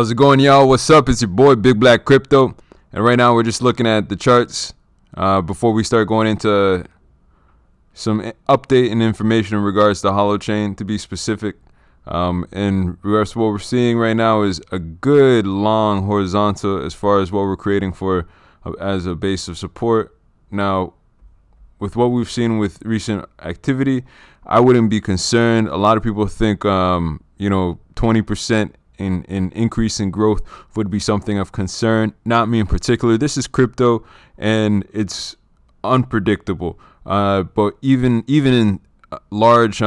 How's it going, y'all? What's up? It's your boy Big Black Crypto, and right now we're just looking at the charts before we start going into some update and information in regards to Holochain. To be specific, in regards to what we're seeing right now is a good long horizontal as far as what we're creating for as a base of support. Now, with what we've seen with recent activity, I wouldn't be concerned. A lot of people think 20% in increase in growth would be something of concern. Not me in particular. This is crypto and it's unpredictable. But even in large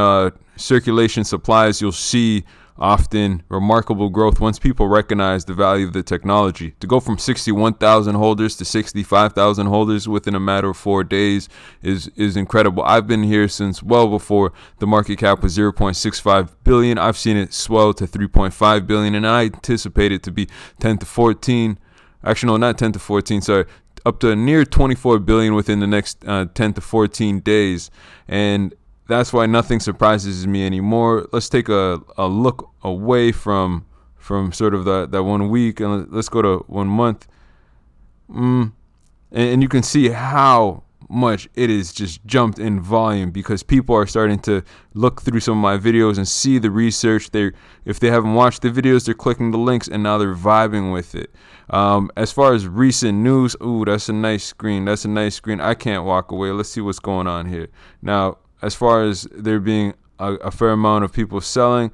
circulation supplies, you'll see often remarkable growth once people recognize the value of the technology. To go from 61,000 holders to 65,000 holders within a matter of 4 days is incredible. I've been here since well before the market cap was 0.65 billion. I've seen it swell to 3.5 billion, and I anticipate it to be 10 to 14. Actually, no, not 10 to 14. Sorry, up to near 24 billion within the next 10 to 14 days. And that's why nothing surprises me anymore. Let's take a look away from sort of that 1 week, and let's go to 1 month. And you can see how much it is just jumped in volume because people are starting to look through some of my videos and see the research. If they haven't watched the videos, they're clicking the links and now they're vibing with it. As far as recent news, that's a nice screen. I can't walk away. Let's see what's going on here. Now, as far as there being a fair amount of people selling,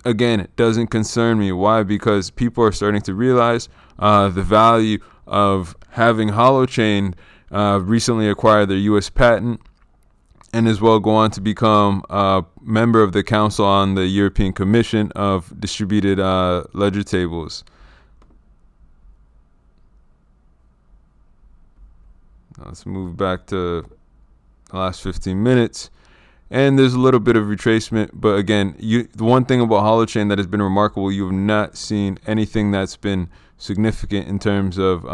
again, it doesn't concern me. Why? Because people are starting to realize the value of having Holochain recently acquired their U.S. patent and as well go on to become a member of the Council on the European Commission of Distributed Ledger Tables. Let's move back to the last 15 minutes. And there's a little bit of retracement. But again, the one thing about Holochain that has been remarkable, you have not seen anything that's been significant in terms of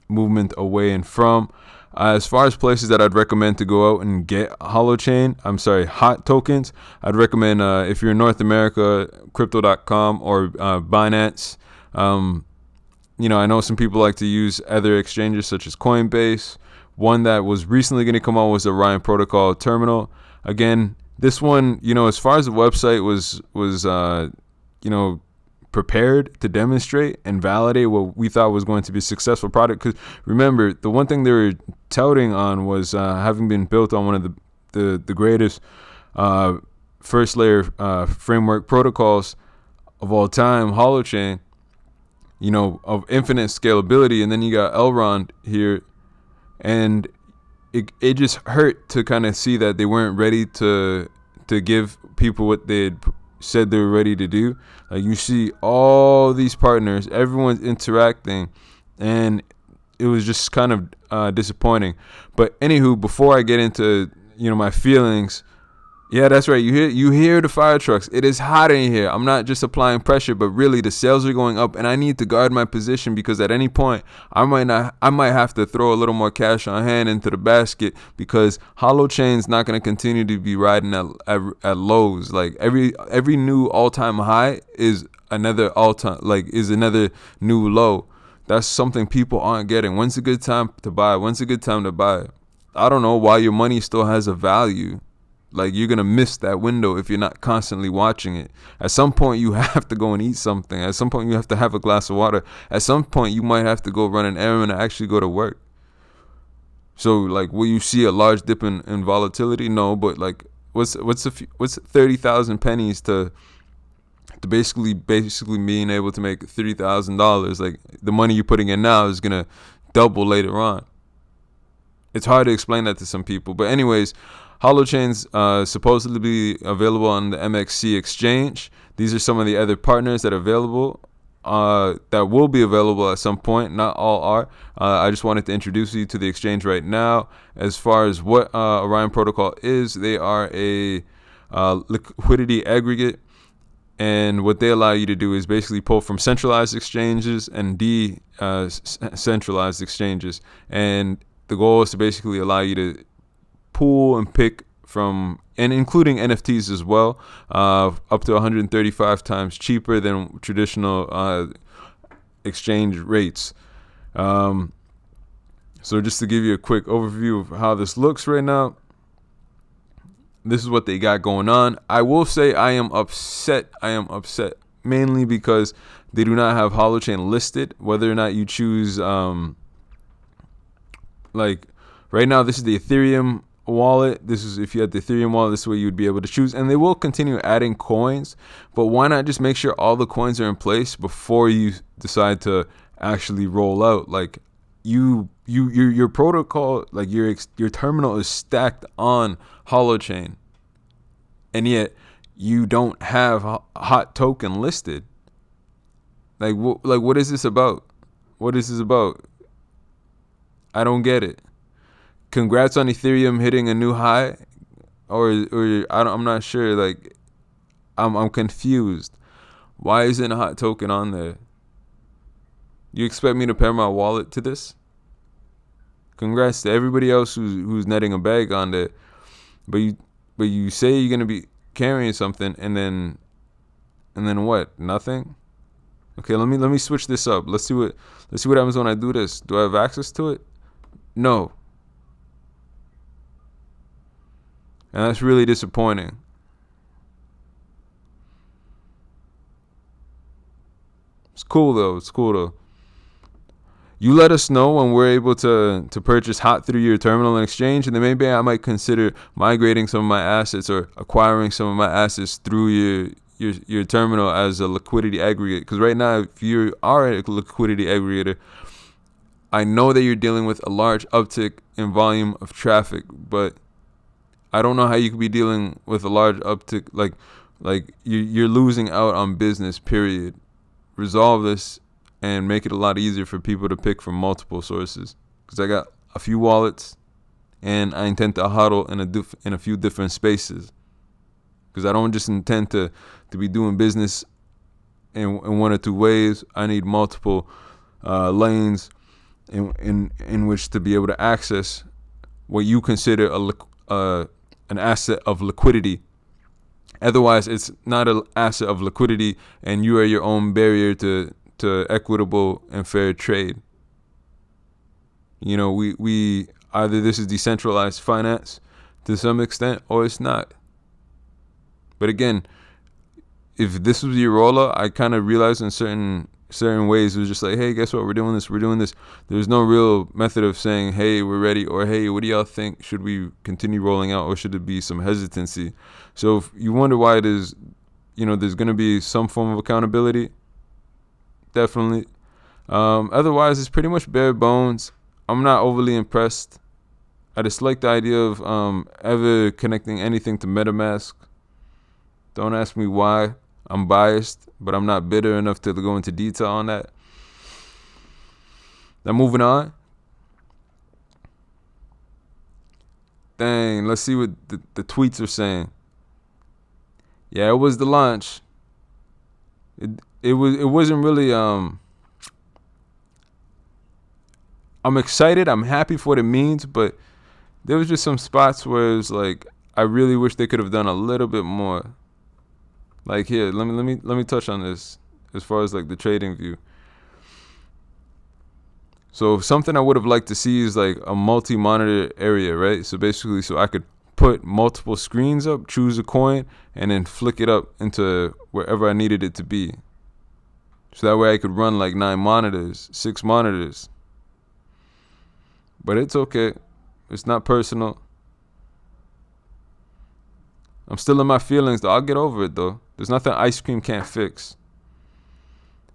movement away and from. As far as places that I'd recommend to go out and get hot tokens, I'd recommend if you're in North America, crypto.com or Binance. I know some people like to use other exchanges such as Coinbase. One that was recently going to come out was the Orion Protocol Terminal. Again, this one, as far as the website was prepared to demonstrate and validate what we thought was going to be a successful product. Because remember, the one thing they were touting on was having been built on one of the greatest first layer framework protocols of all time, Holochain, of infinite scalability. And then you got Elrond here. And it just hurt to kind of see that they weren't ready to give people what they had said they were ready to do. Like, you see all these partners, everyone's interacting, and it was just kind of disappointing. But anywho, before I get into my feelings, yeah, that's right. You hear the fire trucks. It is hot in here. I'm not just applying pressure, but really the sales are going up, and I need to guard my position because at any point I might have to throw a little more cash on hand into the basket because Holochain's not going to continue to be riding at lows. Like every new all-time high is another another new low. That's something people aren't getting. When's a good time to buy? I don't know why your money still has a value. Like, you're going to miss that window if you're not constantly watching it. At some point, you have to go and eat something. At some point, you have to have a glass of water. At some point, you might have to go run an errand and actually go to work. So, like, will you see a large dip in volatility? No, but, like, what's 30,000 pennies to basically being able to make $30,000? Like, the money you're putting in now is going to double later on. It's hard to explain that to some people. But anyways, Holochain's supposedly be available on the MXC exchange. These are some of the other partners that are available, that will be available at some point. Not all are. I just wanted to introduce you to the exchange right now. As far as what Orion Protocol is, they are a liquidity aggregate. And what they allow you to do is basically pull from centralized exchanges and decentralized exchanges. And the goal is to basically allow you to pool and pick and including NFTs as well, up to 135 times cheaper than traditional exchange rates. So just to give you a quick overview of how this looks right now, this is what they got going on. I will say I am upset. Mainly because they do not have Holochain listed. Whether or not you choose, like right now, this is the Ethereum Wallet. This is if you had the Ethereum Wallet, this is what you would be able to choose. And they will continue adding coins, but why not just make sure all the coins are in place before you decide to actually roll out? Like your protocol, like your terminal is stacked on Holochain, and yet you don't have hot token listed. Like what is this about? What is this about? I don't get it. Congrats on Ethereum hitting a new high, or I'm not sure. Like I'm confused. Why isn't a hot token on there? You expect me to pair my wallet to this? Congrats to everybody else who's netting a bag on there, but you say you're gonna be carrying something, and then what? Nothing. Okay, let me switch this up. Let's see what happens when I do this. Do I have access to it? No. And that's really disappointing. It's cool though. You let us know when we're able to purchase hot through your terminal and exchange, and then maybe I might consider migrating some of my assets or acquiring some of my assets through your terminal as a liquidity aggregate. Because right now, if you are a liquidity aggregator, I know that you're dealing with a large uptick in volume of traffic, but I don't know how you could be dealing with a large uptick. Like you're losing out on business, period. Resolve this and make it a lot easier for people to pick from multiple sources. Because I got a few wallets, and I intend to hodl in a few different spaces. Because I don't just intend to be doing business in one or two ways. I need multiple lanes in which to be able to access what you consider an asset of liquidity. Otherwise, it's not an asset of liquidity, and you are your own barrier to equitable and fair trade. You know, we either this is decentralized finance to some extent, or it's not. But again, if this was your roller, I kind of realized in certain ways it was just like, hey, guess what? We're doing this. There's no real method of saying, hey, we're ready, or hey, what do y'all think? Should we continue rolling out, or should there be some hesitancy? So if you wonder why it is, there's going to be some form of accountability. Definitely. Otherwise, it's pretty much bare bones. I'm not overly impressed. I just like the idea of ever connecting anything to MetaMask. Don't ask me why. I'm biased, but I'm not bitter enough to go into detail on that. Now, moving on. Dang, let's see what the tweets are saying. Yeah, it was the launch. It wasn't really I'm excited, I'm happy for what it means, but there was just some spots where it was like I really wish they could have done a little bit more. Like here, let me touch on this as far as like the trading view. So something I would have liked to see is like a multi-monitor area, right? So basically, so I could put multiple screens up, choose a coin, and then flick it up into wherever I needed it to be. So that way I could run like 9 monitors, 6 monitors. But it's okay. It's not personal. I'm still in my feelings though. I'll get over it though. There's nothing ice cream can't fix.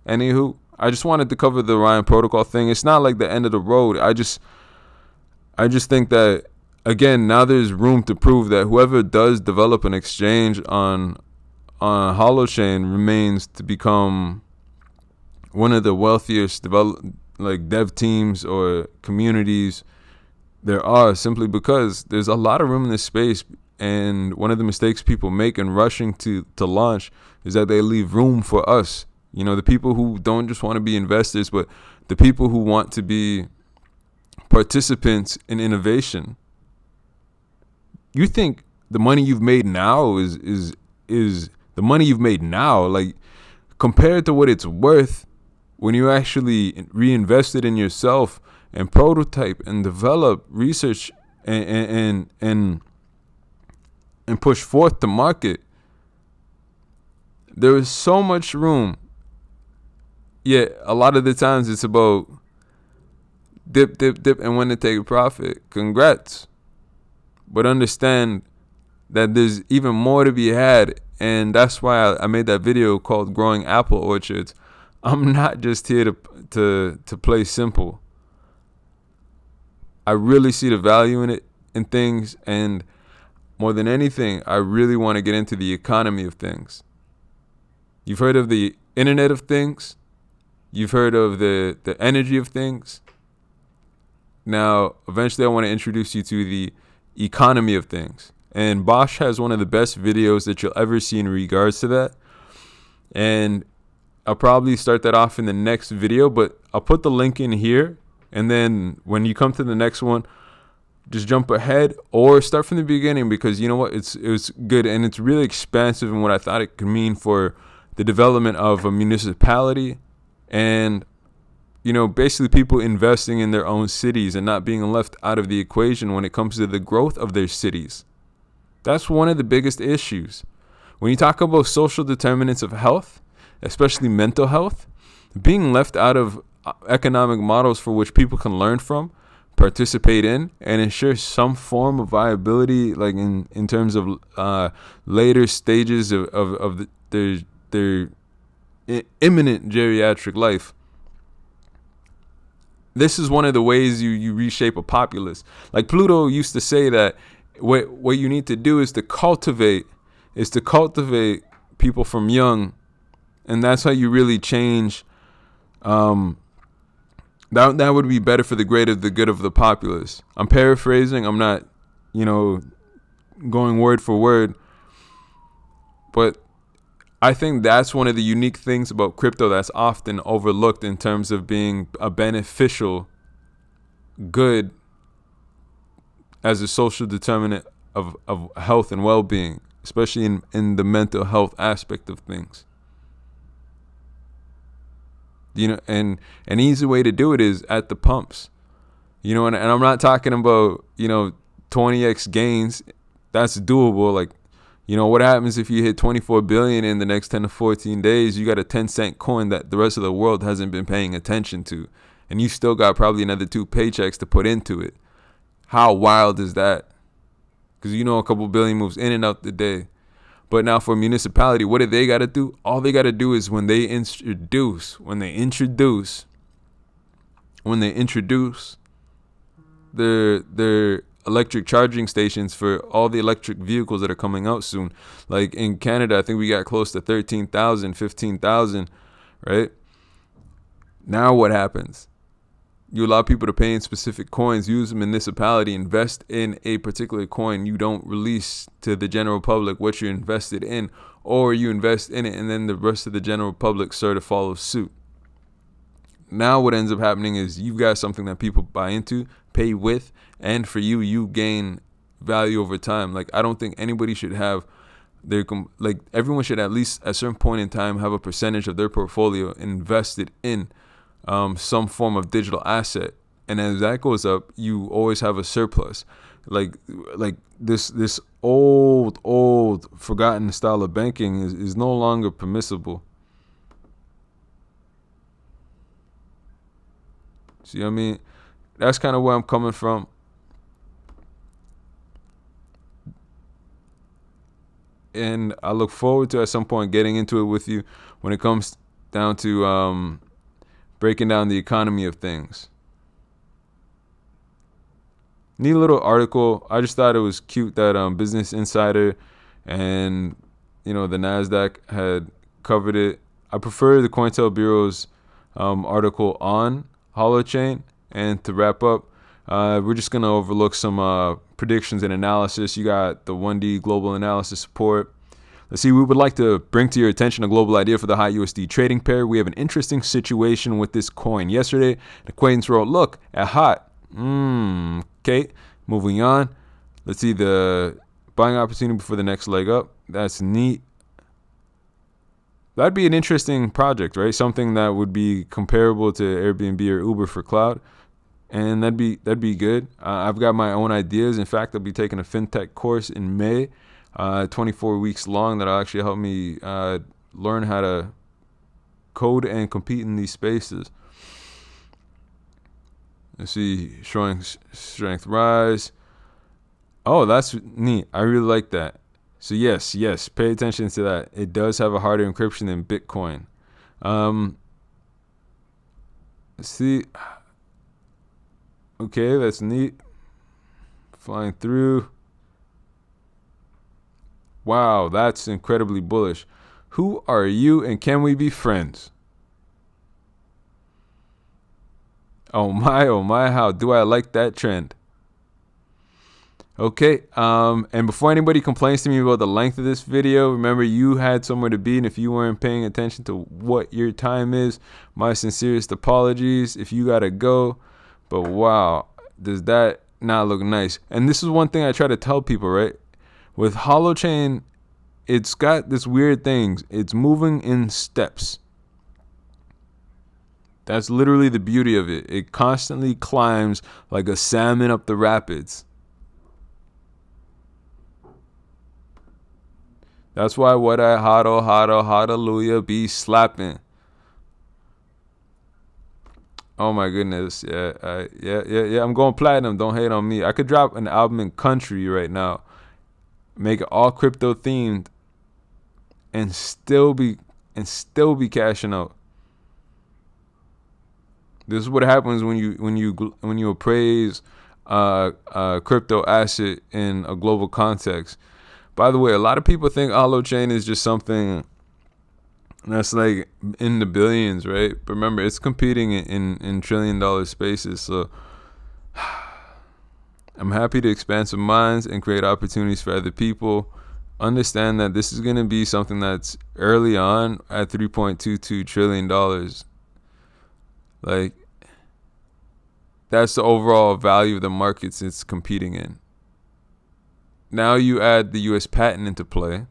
Anywho, I just wanted to cover the Ryan protocol thing. It's not like the end of the road. I just think that, again, now there's room to prove that whoever does develop an exchange on Holochain remains to become one of the wealthiest dev teams or communities there are, simply because there's a lot of room in this space. And one of the mistakes people make in rushing to launch is that they leave room for us. The people who don't just want to be investors, but the people who want to be participants in innovation. You think the money you've made now is the money you've made now, like compared to what it's worth when you actually reinvest it in yourself and prototype and develop, research and push forth to market. There is so much room. Yet a lot of the times it's about dip, and when to take a profit. Congrats. But understand that there's even more to be had. And that's why I made that video called Growing Apple Orchards. I'm not just here to play simple. I really see the value in things, and more than anything, I really want to get into the economy of things. You've heard of the Internet of Things. You've heard of the energy of things. Now, eventually I want to introduce you to the economy of things. And Bosch has one of the best videos that you'll ever see in regards to that. And I'll probably start that off in the next video, but I'll put the link in here. And then when you come to the next one, just jump ahead or start from the beginning, because you know what? It's good, and it's really expansive in what I thought it could mean for the development of a municipality, and basically people investing in their own cities and not being left out of the equation when it comes to the growth of their cities. That's one of the biggest issues. When you talk about social determinants of health, especially mental health, being left out of economic models for which people can learn from, participate in, and ensure some form of viability, like in terms of later stages of their imminent geriatric life. This is one of the ways you reshape a populace. Like Pluto used to say that what you need to do is to cultivate people from young, and that's how you really change. That would be better for the good of the populace. I'm paraphrasing. I'm not, going word for word. But I think that's one of the unique things about crypto that's often overlooked in terms of being a beneficial good as a social determinant of health and well-being, especially in the mental health aspect of things. And an easy way to do it is at the pumps, and I'm not talking about, 20x gains. That's doable. Like, what happens if you hit 24 billion in the next 10 to 14 days? You got a 10-cent coin that the rest of the world hasn't been paying attention to, and you still got probably another 2 paychecks to put into it. How wild is that? Because a couple billion moves in and out the day. But now for a municipality, what do they got to do? All they got to do is when they introduce their electric charging stations for all the electric vehicles that are coming out soon. Like in Canada, I think we got close to 13,000, 15,000, right? Now what happens? You allow people to pay in specific coins, use a municipality, invest in a particular coin. You don't release to the general public what you're invested in, or you invest in it and then the rest of the general public start to follow suit. Now what ends up happening is you've got something that people buy into, pay with, and for you gain value over time. Like, I don't think anybody should have everyone should at least at a certain point in time have a percentage of their portfolio invested in some form of digital asset, and as that goes up, you always have a surplus. Like this old forgotten style of banking is no longer permissible. See what I mean? That's kind of where I'm coming from. And I look forward to at some point getting into it with you when it comes down to breaking down the economy of things. Neat little article. I just thought it was cute that Business Insider and the NASDAQ had covered it. I prefer the Cointel Bureau's article on Holochain. And to wrap up, we're just going to overlook some predictions and analysis. You got the 1D global analysis support. Let's see, we would like to bring to your attention a global idea for the high USD trading pair. We have an interesting situation with this coin. Yesterday, an acquaintance wrote, look at hot. Okay, moving on. Let's see the Buying opportunity before the next leg up. That's neat. That'd be an interesting project, right? Something that would be comparable to Airbnb or Uber for cloud, and that'd be good. I've got my own ideas. In fact, I'll be taking a fintech course in May, 24 weeks long. That'll actually help me learn how to code and compete in these spaces. Let's see, showing strength rise. Oh, that's neat. I really like that. So yes, pay attention to that. It does have a harder encryption than Bitcoin. Let's see. Okay, that's neat. Flying through. Wow, that's incredibly bullish. Who are you and can we be friends? Oh my, how do I like that trend? Okay, and before anybody complains to me about the length of this video, remember you had somewhere to be, and if you weren't paying attention to what your time is, my sincerest apologies if you gotta go. But wow, does that not look nice? And this is one thing I try to tell people, right? With Holochain, it's got this weird thing. It's moving in steps. That's literally the beauty of it. It constantly climbs like a salmon up the rapids. That's why what I hallelujah be slapping. Oh my goodness, yeah. I'm going platinum. Don't hate on me. I could drop an album in country right now, make it all crypto themed, and still be cashing out. This is what happens when you appraise a crypto asset in a global context. By the way, a lot of people think Holochain is just something that's like in the billions, right? But remember, it's competing in $1 trillion spaces. So I'm happy to expand some minds and create opportunities for other people. Understand that this is going to be something that's early on at $3.22 trillion. Like, that's the overall value of the markets it's competing in. Now you add the U.S. patent into play.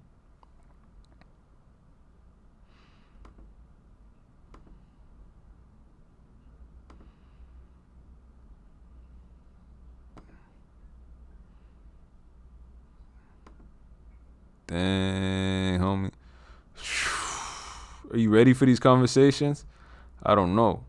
Dang, homie. Are you ready for these conversations? I don't know.